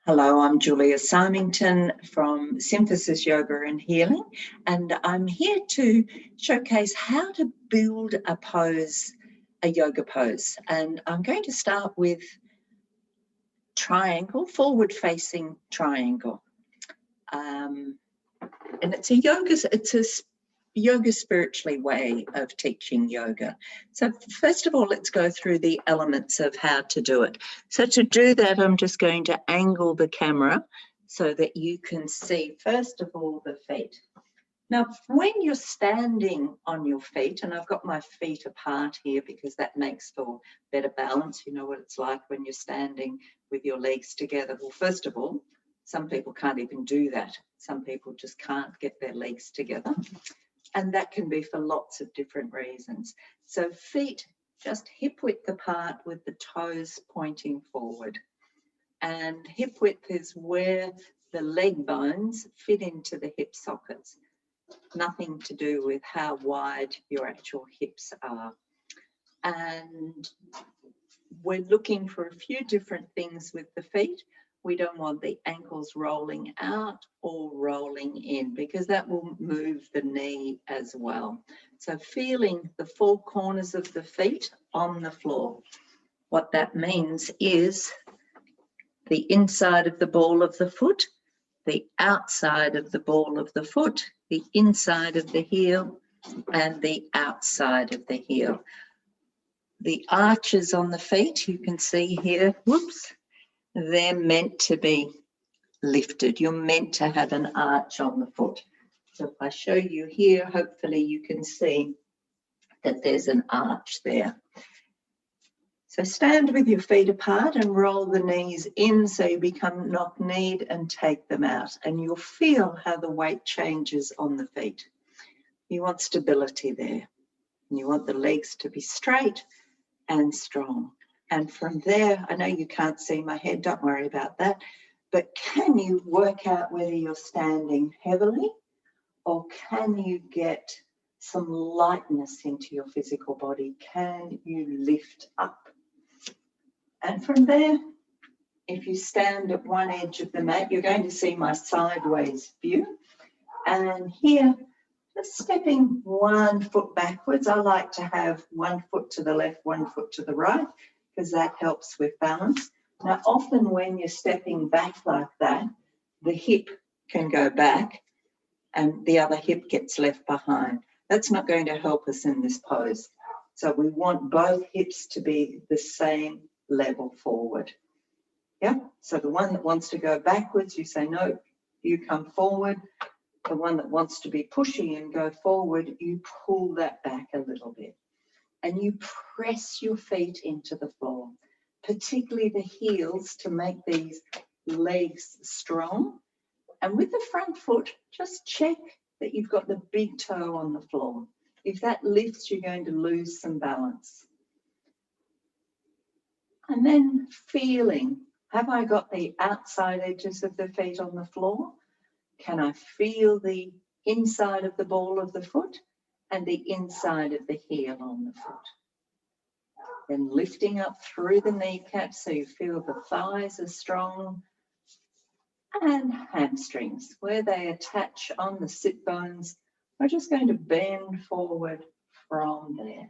Hello, I'm Julia Symington from Synthesis Yoga and Healing, and I'm here to showcase how to build a pose, a yoga pose. And I'm going to start with triangle, forward-facing triangle. And it's a yoga spiritually way of teaching yoga. So first of all, let's go through the elements of how to do it. So to do that, I'm just going to angle the camera so that you can see, first of all, the feet. Now, when you're standing on your feet, and I've got my feet apart here because that makes for better balance. You know what it's like when you're standing with your legs together. Well, first of all, some people can't even do that. Some people just can't get their legs together. And that can be for lots of different reasons. So feet just hip width apart with the toes pointing forward. And hip width is where the leg bones fit into the hip sockets. Nothing to do with how wide your actual hips are. And we're looking for a few different things with the feet. We don't want the ankles rolling out or rolling in because that will move the knee as well. So feeling the four corners of the feet on the floor. What that means is the inside of the ball of the foot, the outside of the ball of the foot, the inside of the heel, and the outside of the heel. The arches on the feet, you can see here, whoops, they're meant to be lifted. You're meant to have an arch on the foot. So if I show you here, hopefully you can see that there's an arch there. So stand with your feet apart and roll the knees in so you become knock-kneed and take them out. And you'll feel how the weight changes on the feet. You want stability there. And you want the legs to be straight and strong. And from there, I know you can't see my head, don't worry about that, but can you work out whether you're standing heavily or can you get some lightness into your physical body? Can you lift up? And from there, if you stand at one edge of the mat, you're going to see my sideways view. And here, just stepping 1 foot backwards. I like to have 1 foot to the left, 1 foot to the right, because that helps with balance. Now, often when you're stepping back like that, the hip can go back and the other hip gets left behind. That's not going to help us in this pose. So we want both hips to be the same level forward. Yeah, so the one that wants to go backwards, you say, no, you come forward. The one that wants to be pushy and go forward, you pull that back a little bit. And you press your feet into the floor, particularly the heels to make these legs strong. And with the front foot, just check that you've got the big toe on the floor. If that lifts, you're going to lose some balance. And then feeling, have I got the outside edges of the feet on the floor? Can I feel the inside of the ball of the foot and the inside of the heel on the foot? Then lifting up through the kneecaps so you feel the thighs are strong, and hamstrings where they attach on the sit bones. We're just going to bend forward from there.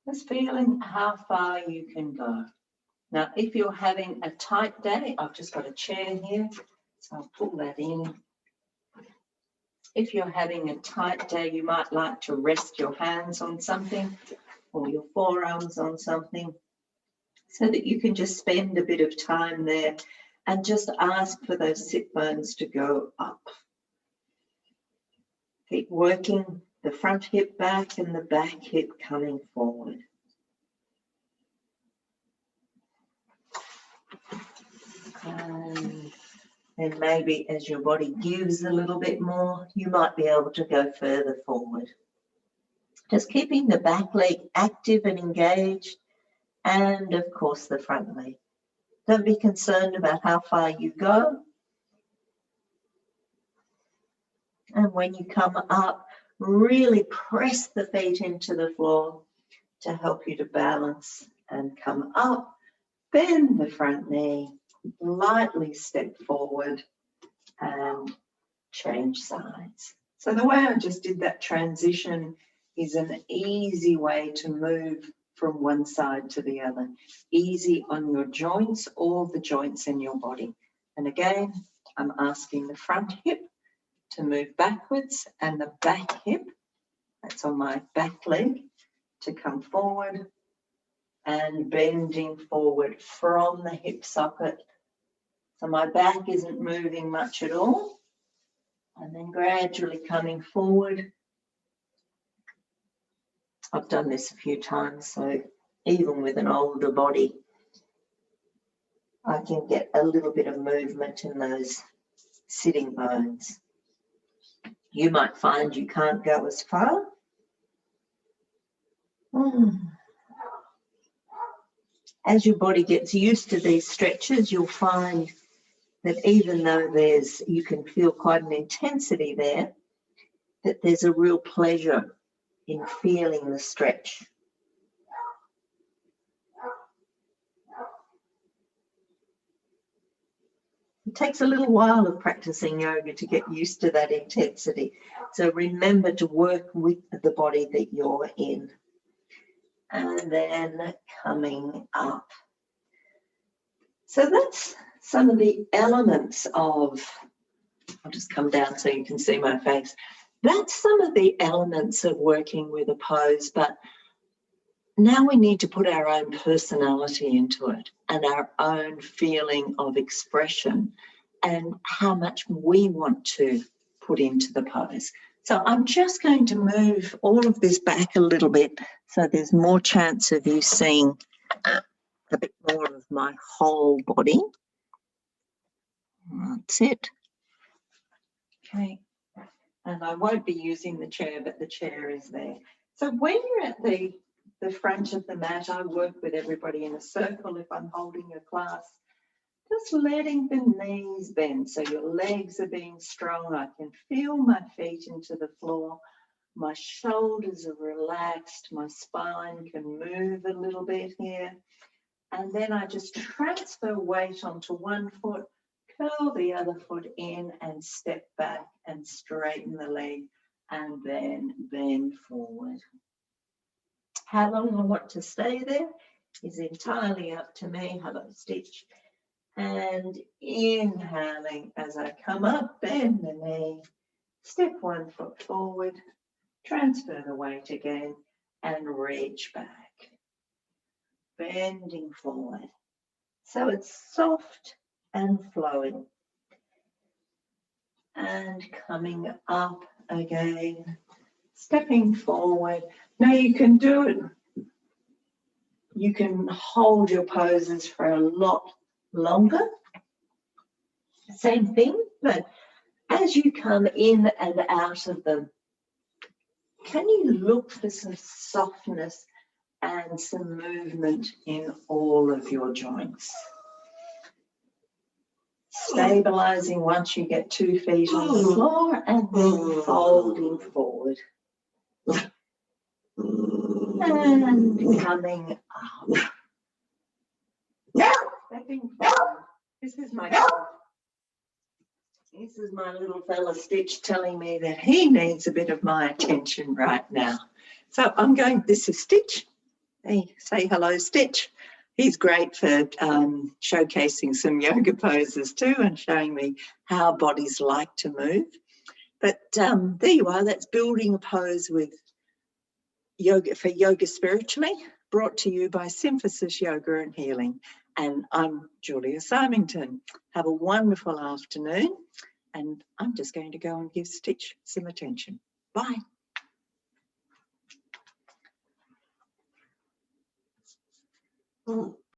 Just feeling how far you can go. Now, if you're having a tight day, I've just got a chair here, so I'll pull that in. If you're having a tight day, you might like to rest your hands on something or your forearms on something so that you can just spend a bit of time there and just ask for those sit bones to go up. Keep working the front hip back and the back hip coming forward. And maybe as your body gives a little bit more, you might be able to go further forward. Just keeping the back leg active and engaged, and of course the front leg. Don't be concerned about how far you go. And when you come up, really press the feet into the floor to help you to balance and come up. Bend the front knee lightly step forward and change sides. So the way I just did that transition is an easy way to move from one side to the other. Easy on your joints, all the joints in your body. And again, I'm asking the front hip to move backwards and the back hip, that's on my back leg, to come forward and bending forward from the hip socket. So my back isn't moving much at all. And then gradually coming forward. I've done this a few times, so even with an older body, I can get a little bit of movement in those sitting bones. You might find you can't go as far. As your body gets used to these stretches, you'll find that even though you can feel quite an intensity there, that there's a real pleasure in feeling the stretch. It takes a little while of practicing yoga to get used to that intensity. So remember to work with the body that you're in. And then coming up. So that's some of the elements of, I'll just come down so you can see my face. That's some of the elements of working with a pose, but now we need to put our own personality into it and our own feeling of expression and how much we want to put into the pose. So I'm just going to move all of this back a little bit so there's more chance of you seeing a bit more of my whole body. That's it. Okay. And I won't be using the chair, but the chair is there. So when you're at the front of the mat, I work with everybody in a circle if I'm holding a class. Just letting the knees bend so your legs are being strong. I can feel my feet into the floor. My shoulders are relaxed. My spine can move a little bit here. And then I just transfer weight onto one foot, curl the other foot in and step back and straighten the leg and then bend forward. How long I want to stay there is entirely up to me. Hello, stitch. And inhaling as I come up, bend the knee, step one foot forward, transfer the weight again and reach back. Bending forward. So it's soft and flowing. And coming up again, stepping forward. Now you can do it. You can hold your poses for a lot longer. Same thing, but as you come in and out of them, can you look for some softness and some movement in all of your joints? Stabilizing once you get 2 feet on the floor and then folding forward. And coming up. Stepping forward. This is my little fella Stitch telling me that he needs a bit of my attention right now. So I'm going, this is Stitch. Hey, say hello, Stitch. He's great for showcasing some yoga poses too and showing me how bodies like to move. But there you are, that's building a pose with yoga for Yoga Spiritually, brought to you by Symphysis Yoga and Healing. And I'm Julia Symington. Have a wonderful afternoon. And I'm just going to go and give Stitch some attention. Bye. Mm.